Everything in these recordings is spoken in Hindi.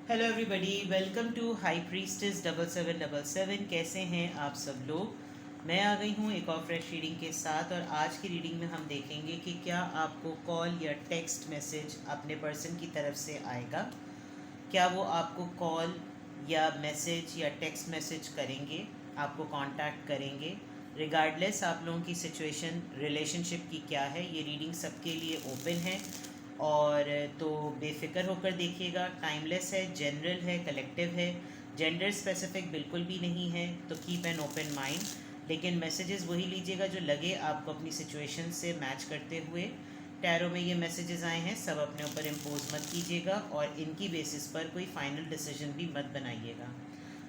Hello everybody, welcome to high priestess 7777। कैसे हैं आप सब लोग। मैं आ गई हूँ एक और फ्रेश रीडिंग के साथ। और आज की रीडिंग में हम देखेंगे कि क्या आपको कॉल या टेक्स्ट मैसेज अपने पर्सन की तरफ से आएगा। क्या वो आपको कॉल या मैसेज या टेक्स्ट मैसेज करेंगे, आपको कांटेक्ट करेंगे, रिगार्डलेस आप लोगों की सिचुएशन रिलेशनशिप की क्या है। ये रीडिंग सबके लिए ओपन है और तो बेफिक्र होकर देखिएगा। टाइमलेस है, जनरल है, कलेक्टिव है, जेंडर स्पेसिफिक बिल्कुल भी नहीं है। तो कीप एन ओपन माइंड, लेकिन मैसेजेस वही लीजिएगा जो लगे आपको अपनी सिचुएशन से मैच करते हुए। टैरो में ये मैसेजेस आए हैं, सब अपने ऊपर इम्पोज मत कीजिएगा और इनकी बेसिस पर कोई फाइनल डिसीजन भी मत बनाइएगा।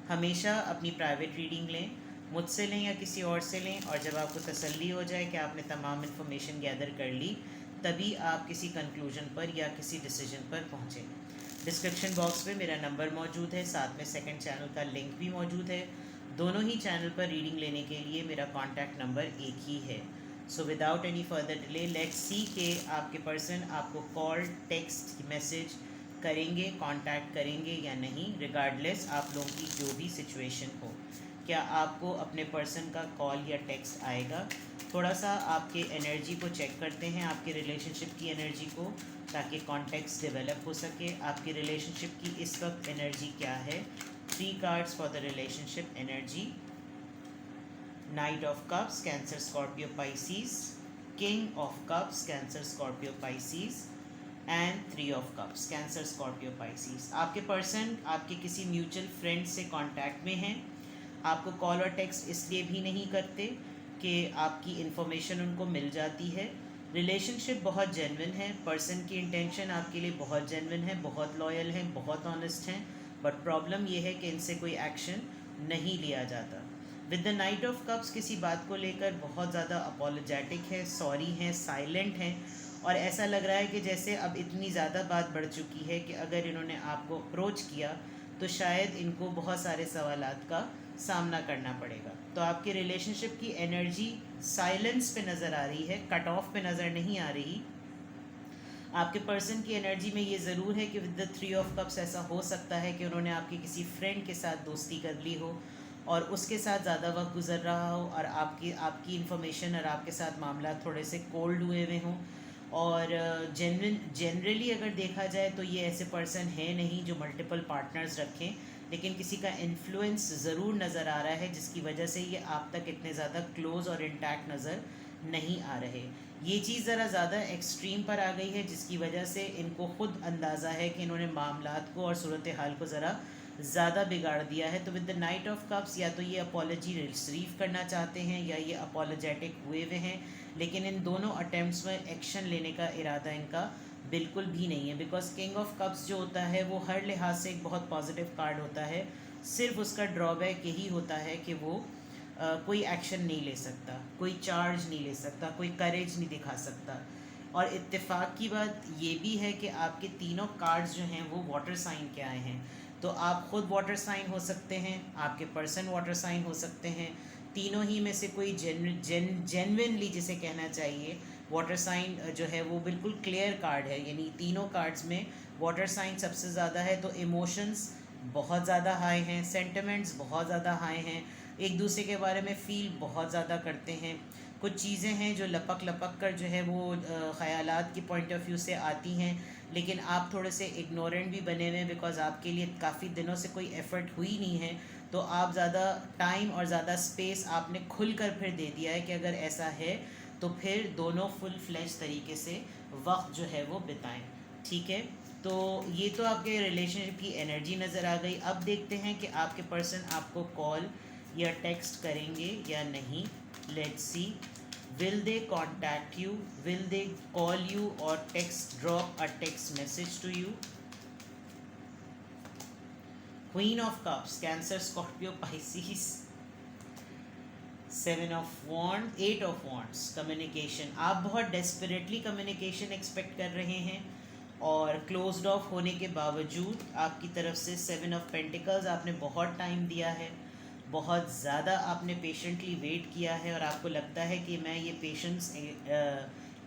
हमेशा अपनी प्राइवेट रीडिंग लें, मुझसे लें या किसी और से लें, और जब आपको तसल्ली हो जाए कि आपने तमाम इन्फॉर्मेशन गैदर कर ली, तभी आप किसी कंक्लूजन पर या किसी डिसीजन पर पहुँचें। डिस्क्रिप्शन बॉक्स में मेरा नंबर मौजूद है, साथ में सेकंड चैनल का लिंक भी मौजूद है। दोनों ही चैनल पर रीडिंग लेने के लिए मेरा कॉन्टैक्ट नंबर एक ही है। So without any further delay let's see के आपके पर्सन आपको कॉल, टेक्स्ट, मैसेज करेंगे, कांटेक्ट करेंगे या नहीं, रिगार्डलेस आप लोगों की जो भी सिचुएशन हो। क्या आपको अपने पर्सन का कॉल या टेक्स्ट आएगा। थोड़ा सा आपके एनर्जी को चेक करते हैं, आपके रिलेशनशिप की एनर्जी को, ताकि कॉन्टेक्स्ट डेवलप हो सके। आपकी रिलेशनशिप की इस वक्त एनर्जी क्या है। 3 cards for the relationship energy. Night of cups, Cancer, Scorpio, Pisces. King of cups, Cancer, Scorpio, Pisces. And 3 of cups, Cancer, Scorpio, Pisces. आपके पर्सन आपके किसी म्यूचुअल फ्रेंड से कांटेक्ट में हैं। आपको कॉल और टेक्स्ट इसलिए भी नहीं करते कि आपकी इन्फॉर्मेशन उनको मिल जाती है। रिलेशनशिप बहुत जेन्युइन है, पर्सन की इंटेंशन आपके लिए बहुत जेन्युइन है, बहुत लॉयल हैं, बहुत ऑनेस्ट हैं। बट प्रॉब्लम ये है कि इनसे कोई एक्शन नहीं लिया जाता। With the night of cups किसी बात को लेकर बहुत ज़्यादा अपोलोजेटिक है, सॉरी हैं, साइलेंट हैं, और ऐसा लग रहा है कि जैसे अब इतनी ज़्यादा बात बढ़ चुकी है कि अगर इन्होंने आपको अप्रोच किया तो शायद इनको बहुत सारे सवालात का सामना करना पड़ेगा। तो आपके रिलेशनशिप की एनर्जी साइलेंस पे नज़र आ रही है, कट ऑफ पे नज़र नहीं आ रही। आपके पर्सन की एनर्जी में ये ज़रूर है कि विद द 3 ऑफ कप्स ऐसा हो सकता है कि उन्होंने आपके किसी फ्रेंड के साथ दोस्ती कर ली हो और उसके साथ ज़्यादा वक्त गुजर रहा हो, और आपकी इन्फॉर्मेशन और आपके साथ मामला थोड़े से कोल्ड हुए हुए हों। और जनरली अगर देखा जाए तो ये ऐसे पर्सन है नहीं जो मल्टीपल पार्टनर्स रखें, लेकिन किसी का इन्फ्लुएंस ज़रूर नज़र आ रहा है जिसकी वजह से ये आप तक इतने ज़्यादा क्लोज और इंटैक्ट नज़र नहीं आ रहे। ये चीज़ ज़रा ज़्यादा एक्सट्रीम पर आ गई है, जिसकी वजह से इनको ख़ुद अंदाज़ा है कि इन्होंने मामलात को और सूरत हाल को ज़रा ज़्यादा बिगाड़ दिया है। तो with the night of cups या तो ये अपॉलॉजी रिसीव करना चाहते हैं या ये अपॉलोजेटिक हुए हुए हैं, लेकिन इन दोनों अटेम्प्ट्स में एक्शन लेने का इरादा इनका बिल्कुल भी नहीं है। बिकॉज किंग ऑफ कप्स जो होता है वो हर लिहाज से एक बहुत पॉजिटिव कार्ड होता है। सिर्फ उसका ड्रॉबैक यही होता है कि वो कोई एक्शन नहीं ले सकता, कोई चार्ज नहीं ले सकता, कोई करेज नहीं दिखा सकता। और इत्तेफाक की बात ये भी है कि आपके तीनों कार्ड्स जो हैं वो वाटर साइन के आए हैं। तो आप ख़ुद वाटर साइन हो सकते हैं, आपके पर्सन वाटर साइन हो सकते हैं। तीनों ही में से कोई जेन्युइनली जिसे कहना चाहिए वाटर साइन जो है वो बिल्कुल क्लियर कार्ड है, यानी तीनों कार्ड्स में वाटर साइन सबसे ज़्यादा है। तो इमोशंस बहुत ज़्यादा हाई हैं, सेंटिमेंट्स बहुत ज़्यादा हाई हैं, एक दूसरे के बारे में फ़ील बहुत ज़्यादा करते हैं। कुछ चीज़ें हैं जो लपक लपक कर जो है वो ख़यालात की पॉइंट ऑफ व्यू से आती हैं, लेकिन आप थोड़े से इग्नोरेंट भी बने हुए हैं बिकॉज आपके लिए काफ़ी दिनों से कोई एफ़र्ट हुई नहीं है। तो आप ज़्यादा टाइम और ज़्यादा स्पेस आपने खुल कर फिर दे दिया है कि अगर ऐसा है तो फिर दोनों फुल फ्लैश तरीके से वक्त जो है वो बिताएं। ठीक है, तो ये तो आपके रिलेशनशिप की एनर्जी नज़र आ गई। अब देखते हैं कि आपके पर्सन आपको कॉल या टेक्स्ट करेंगे या नहीं। Let's see, will they contact you, will they call you or text drop a text message to you. Queen of cups, Cancer, Scorpio, Pisces. 7 of wand, 8 of wands, communication. आप बहुत डेस्परेटली कम्युनिकेशन एक्सपेक्ट कर रहे हैं और क्लोज्ड ऑफ होने के बावजूद आपकी तरफ से 7 ऑफ पेंटिकल्स, आपने बहुत टाइम दिया है, बहुत ज़्यादा आपने पेशेंटली वेट किया है और आपको लगता है कि मैं ये पेशेंस।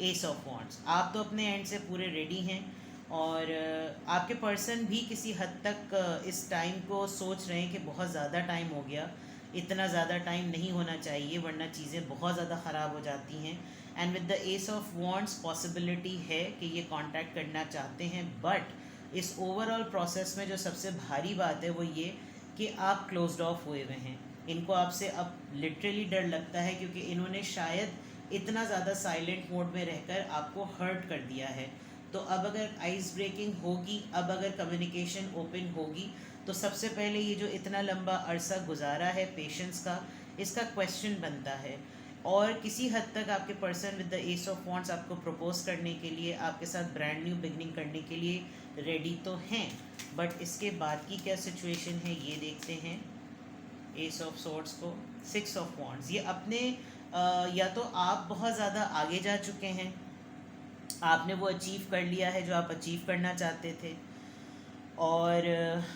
एस ऑफ वॉन्ड्स, आप तो अपने एंड से पूरे रेडी हैं और आपके पर्सन भी किसी हद तक इस टाइम को सोच रहे हैं कि बहुत ज़्यादा टाइम हो गया, इतना ज़्यादा टाइम नहीं होना चाहिए वरना चीज़ें बहुत ज़्यादा ख़राब हो जाती हैं। And with the S of wants possibility है कि ये कांटेक्ट करना चाहते हैं, बट इस ओवरऑल प्रोसेस में जो सबसे भारी बात है वो ये कि आप क्लोज्ड ऑफ हुए हुए हैं। इनको आपसे अब लिटरली डर लगता है, क्योंकि इन्होंने शायद इतना ज़्यादा साइलेंट मोड में रहकर आपको हर्ट कर दिया है। तो अब अगर आइस ब्रेकिंग होगी, अब अगर कम्युनिकेशन ओपन होगी, तो सबसे पहले ये जो इतना लंबा अरसा गुजारा है पेशेंस का, इसका क्वेश्चन बनता है। और किसी हद तक आपके person with the S of wants आपको प्रपोज करने के लिए, आपके साथ ब्रांड न्यू बिगनिंग करने के लिए रेडी तो हैं, बट इसके बाद की क्या सिचुएशन है ये देखते हैं। एस ऑफ सोर्ड्स को, सिक्स ऑफ वॉन्ट्स, ये अपने या तो आप बहुत ज़्यादा आगे जा चुके हैं, आपने वो अचीव कर लिया है जो आप अचीव करना चाहते थे, और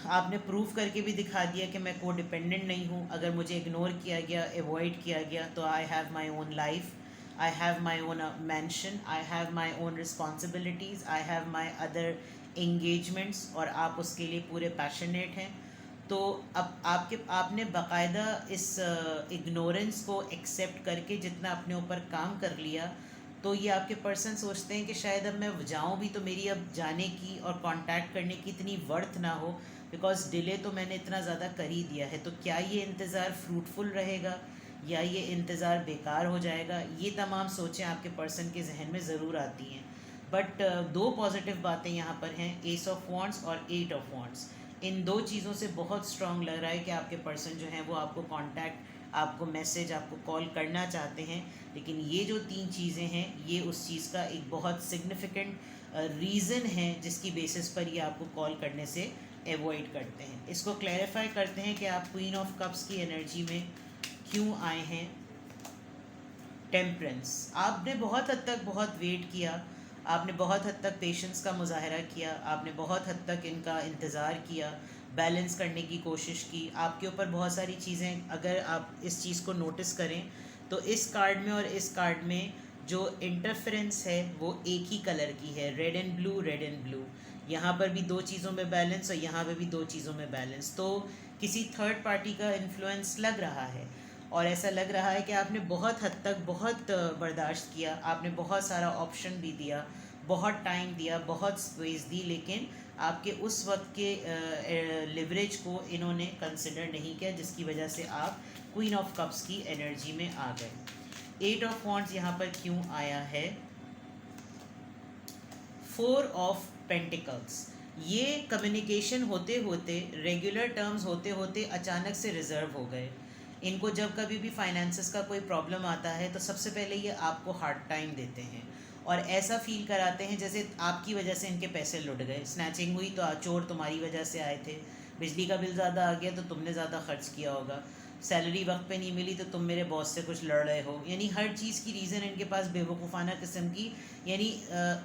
आपने प्रूव करके भी दिखा दिया कि मैं को डिपेंडेंट नहीं हूँ। अगर मुझे इग्नोर किया गया, अवॉइड किया गया, तो I have my own life, I have my own mention, I have my own responsibilities, I have my other engagements, और आप उसके लिए पूरे पैशनेट हैं। तो अब आपने बाकायदा इस इग्नोरेंस को एक्सेप्ट करके जितना अपने ऊपर काम कर लिया, तो ये आपके पर्सन सोचते हैं कि शायद अब मैं जाऊं भी तो मेरी अब जाने की और कांटेक्ट करने की इतनी वर्थ ना हो, बिकॉज डिले तो मैंने इतना ज़्यादा कर ही दिया है। तो क्या ये इंतज़ार फ्रूटफुल रहेगा या ये इंतज़ार बेकार हो जाएगा, ये तमाम सोचें आपके पर्सन के जहन में ज़रूर आती हैं। बट दो पॉजिटिव बातें यहाँ पर हैं, एस ऑफ वॉन्ट्स और एट ऑफ वॉन्ट्स। इन दो चीज़ों से बहुत स्ट्रॉन्ग लग रहा है कि आपके पर्सन जो हैं वो आपको कांटेक्ट, आपको मैसेज, आपको कॉल करना चाहते हैं। लेकिन ये जो तीन चीज़ें हैं, ये उस चीज़ का एक बहुत सिग्निफिकेंट रीज़न है जिसकी बेसिस पर ये आपको कॉल करने से एवॉइड करते हैं। इसको क्लैरिफाई करते हैं कि आप क्वीन ऑफ कप्स की एनर्जी में क्यों आए हैं। टेम्परेंस, आपने बहुत हद तक बहुत वेट किया, आपने बहुत हद तक पेशेंस का मुजाहरा किया, आपने बहुत हद तक इनका इंतज़ार किया, बैलेंस करने की कोशिश की। आपके ऊपर बहुत सारी चीज़ें, अगर आप इस चीज़ को नोटिस करें तो इस कार्ड में और इस कार्ड में जो इंटरफेरेंस है वो एक ही कलर की है, red and blue, red and blue. यहाँ पर भी दो चीज़ों में बैलेंस और यहाँ पे भी दो चीज़ों में बैलेंस। तो किसी थर्ड पार्टी का इन्फ्लुएंस लग रहा है, और ऐसा लग रहा है कि आपने बहुत हद तक बहुत बर्दाश्त किया, आपने बहुत सारा ऑप्शन भी दिया, बहुत टाइम दिया, बहुत स्पेस दी, लेकिन आपके उस वक्त के लिवरेज को इन्होंने कंसिडर नहीं किया, जिसकी वजह से आप क्वीन ऑफ कप्स की एनर्जी में आ गए। एट ऑफ वॉन्ट्स यहाँ पर क्यों आया है। फोर ऑफ पेंटिकल्स, ये कम्युनिकेशन होते होते, रेगुलर टर्म्स होते होते अचानक से रिजर्व हो गए। इनको जब कभी भी फाइनेंसेस का कोई प्रॉब्लम आता है तो सबसे पहले ये आपको हार्ड टाइम देते हैं और ऐसा फील कराते हैं जैसे आपकी वजह से इनके पैसे लुट गए। स्नैचिंग हुई तो चोर तुम्हारी वजह से आए थे, बिजली का बिल ज़्यादा आ गया तो तुमने ज़्यादा खर्च किया होगा, सैलरी वक्त पे नहीं मिली तो तुम मेरे बॉस से कुछ लड़ रहे हो। यानी हर चीज़ की रीज़न इनके पास बेवकूफ़ाना किस्म की, यानी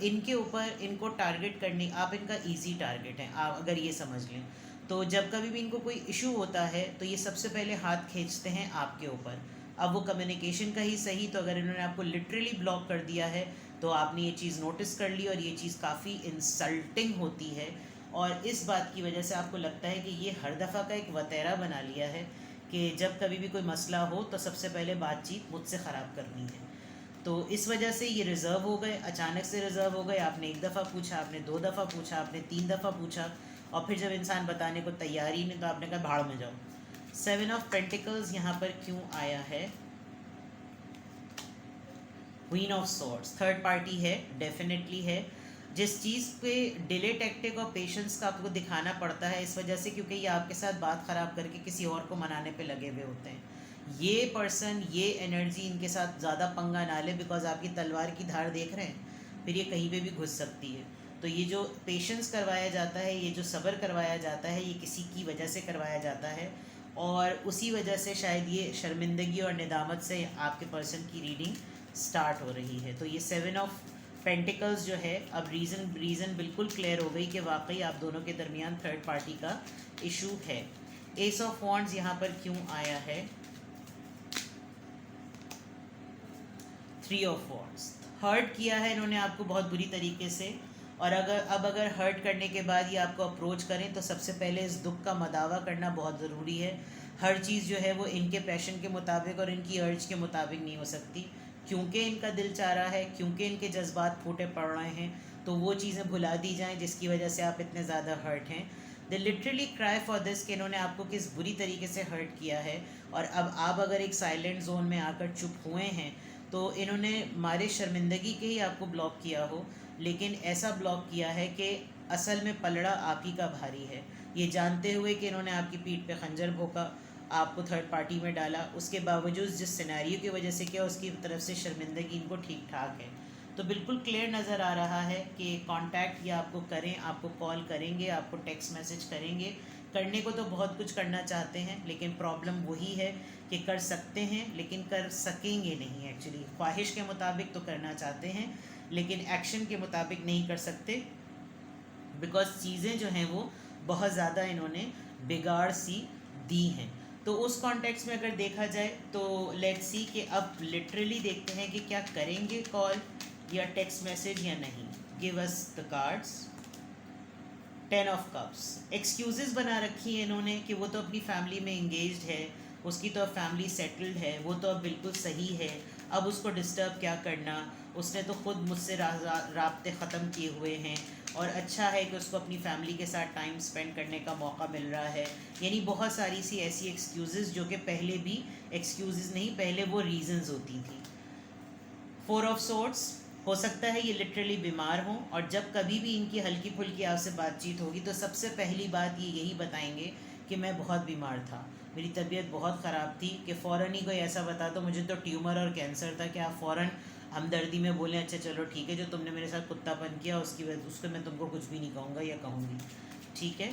इनके ऊपर इनको टारगेट करने, आप इनका ईजी टारगेट हैं, आप अगर ये समझ लें। तो जब कभी भी इनको कोई इशू होता है तो ये सबसे पहले हाथ खींचते हैं आपके ऊपर। अब वो कम्युनिकेशन का ही सही, तो अगर इन्होंने आपको लिटरली ब्लॉक कर दिया है तो आपने ये चीज़ नोटिस कर ली और ये चीज़ काफ़ी इंसल्टिंग होती है। और इस बात की वजह से आपको लगता है कि ये हर दफ़ा का एक वतेरा बना लिया है कि जब कभी भी कोई मसला हो तो सबसे पहले बातचीत मुझसे ख़राब करनी है। तो इस वजह से ये रिज़र्व हो गए, अचानक से रिज़र्व हो गए। आपने एक दफ़ा पूछा, आपने दो दफ़ा पूछा, आपने तीन दफ़ा पूछा, और फिर जब इंसान बताने को तैयार ही नहीं तो आपने कहा भाड़ में जाओ। सेवन ऑफ पेंटिकल्स यहाँ पर क्यों आया है। Queen of swords, third party है, डेफिनेटली है। जिस चीज़ पे डिले टैक्टिक और पेशेंस का आपको दिखाना पड़ता है इस वजह से क्योंकि ये आपके साथ बात ख़राब करके किसी और को मनाने पे लगे हुए होते हैं। ये पर्सन, ये एनर्जी इनके साथ ज़्यादा पंगा ना ले, बिकॉज आपकी तलवार की धार देख रहे हैं, फिर ये कहीं पे भी घुस सकती है। तो ये जो पेशेंस करवाया जाता है, ये जो सब्र करवाया जाता है, ये किसी की वजह से करवाया जाता है, और उसी वजह से शायद ये शर्मिंदगी और निदामत से आपके पर्सन की रीडिंग स्टार्ट हो रही है। तो ये सेवन ऑफ पेंटिकल्स जो है, अब रीज़न बिल्कुल क्लियर हो गई कि वाकई आप दोनों के दरमियान थर्ड पार्टी का इशू है। एस ऑफ वॉन्ड्स यहाँ पर क्यों आया है। थ्री ऑफ वॉन्ड्स, हर्ट किया है इन्होंने आपको बहुत बुरी तरीके से, और अगर हर्ट करने के बाद ये आपको अप्रोच करें तो सबसे पहले इस दुख का मदावा करना बहुत ज़रूरी है। हर चीज़ जो है वो इनके पैशन के मुताबिक और इनकी अर्ज के मुताबिक नहीं हो सकती। क्योंकि इनका दिल चाह रहा है, क्योंकि इनके जज्बात फूटे पड़ रहे हैं, तो वो चीज़ें भुला दी जाएं जिसकी वजह से आप इतने ज़्यादा हर्ट हैं। They literally cry for this कि इन्होंने आपको किस बुरी तरीके से हर्ट किया है। और अब आप अगर एक साइलेंट जोन में आकर चुप हुए हैं तो इन्होंने मारे शर्मिंदगी के ही आपको ब्लॉक किया हो, लेकिन ऐसा ब्लॉक किया है कि असल में पलड़ा आप ही का भारी है। ये जानते हुए कि इन्होंने आपकी पीठ पे खंजर भोंका, आपको थर्ड पार्टी में डाला, उसके बावजूद जिस सिनेरियो की वजह से किया उसकी तरफ से शर्मिंदगी इनको ठीक ठाक है। तो बिल्कुल क्लियर नज़र आ रहा है कि कांटेक्ट या आपको करें, आपको कॉल करेंगे, आपको टेक्स्ट मैसेज करेंगे। करने को तो बहुत कुछ करना चाहते हैं, लेकिन प्रॉब्लम वही है कि कर सकते हैं लेकिन कर सकेंगे नहीं। एक्चुअली ख्वाहिश के मुताबिक तो करना चाहते हैं लेकिन एक्शन के मुताबिक नहीं कर सकते, बिकॉज चीज़ें जो हैं वो बहुत ज़्यादा इन्होंने बिगाड़ सी दी हैं। तो उस कॉन्टेक्स्ट में अगर देखा जाए तो लेट्स सी कि अब लिटरली देखते हैं कि क्या करेंगे कॉल या टेक्स्ट मैसेज या नहीं। Give us the cards. 10 of cups. Excuses बना रखी है इन्होंने कि वो तो अपनी फैमिली में इंगेज्ड है, उसकी तो अब फैमिली सेटल्ड है, वो तो अब बिल्कुल सही है, अब उसको डिस्टर्ब क्या करना, उसने तो ख़ुद मुझसे राब्ते ख़त्म किए हुए हैं और अच्छा है कि उसको अपनी फैमिली के साथ टाइम स्पेंड करने का मौका मिल रहा है। यानी बहुत सारी सी ऐसी एक्सक्यूज़ेस जो कि पहले भी एक्सक्यूज़ेस नहीं, पहले वो रीज़न्स होती थी। 4 ऑफ सोर्ट्स। हो सकता है ये लिटरली बीमार हों और जब कभी भी इनकी हल्की फुल्की आपसे बातचीत होगी तो सबसे पहली बात ये यही बताएंगे कि मैं बहुत बीमार था, मेरी तबीयत बहुत ख़राब थी। कि फ़ौरन ही कोई ऐसा बता तो मुझे तो ट्यूमर और कैंसर था, कि आप फ़ौरन हमदर्दी में बोलें अच्छा चलो ठीक है, जो तुमने मेरे साथ कुत्तापन किया उसकी वजह उसको मैं तुमको कुछ भी नहीं कहूँगा या कहूँगी, ठीक है।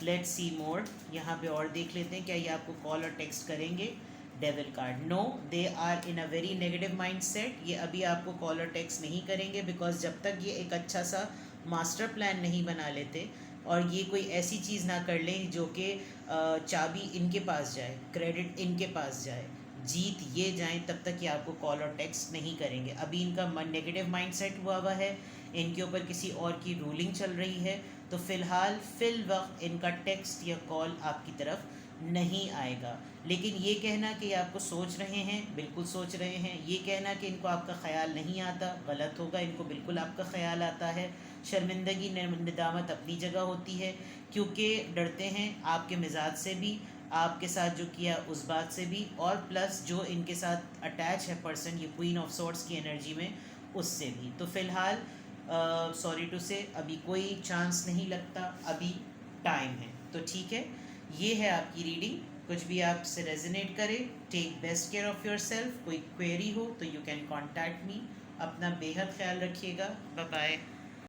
लेट्स सी मोर। यहाँ पे और देख लेते हैं क्या ये आपको कॉल और टेक्स्ट करेंगे। Devil card. No, they are in a very negative mindset. ये अभी आपको कॉल और टेक्स्ट नहीं करेंगे बिकॉज जब तक ये एक अच्छा सा मास्टर प्लान नहीं बना लेते और ये कोई ऐसी चीज़ ना कर लें जो कि चाबी इनके पास जाए, क्रेडिट इनके पास जाए, जीत ये जाएं, तब तक ये आपको कॉल और टेक्स्ट नहीं करेंगे। अभी इनका नेगेटिव माइंड सेट हुआ है, इनके ऊपर किसी और की रूलिंग चल रही है, तो फ़िलहाल फिल वक्त इनका टेक्स्ट या कॉल आपकी तरफ नहीं आएगा। लेकिन ये कहना कि ये आपको सोच रहे हैं, बिल्कुल सोच रहे हैं। ये कहना कि इनको आपका ख्याल नहीं आता, गलत होगा। इनको बिल्कुल आपका ख्याल आता है। शर्मिंदगी निदामत अपनी जगह होती है क्योंकि डरते हैं आपके मिजाज से भी, आपके साथ जो किया उस बात से भी, और प्लस जो इनके साथ अटैच है पर्सन, ये क्वीन ऑफ सॉर्ड्स की एनर्जी में, उससे भी। तो फ़िलहाल सॉरी टू से अभी कोई चांस नहीं लगता, अभी टाइम है। तो ठीक है, ये है आपकी रीडिंग। कुछ भी आपसे रेजोनेट करे, take best care of yourself. कोई क्वेरी हो तो यू कैन कॉन्टैक्ट मी। अपना बेहद ख्याल रखिएगा। Bye bye.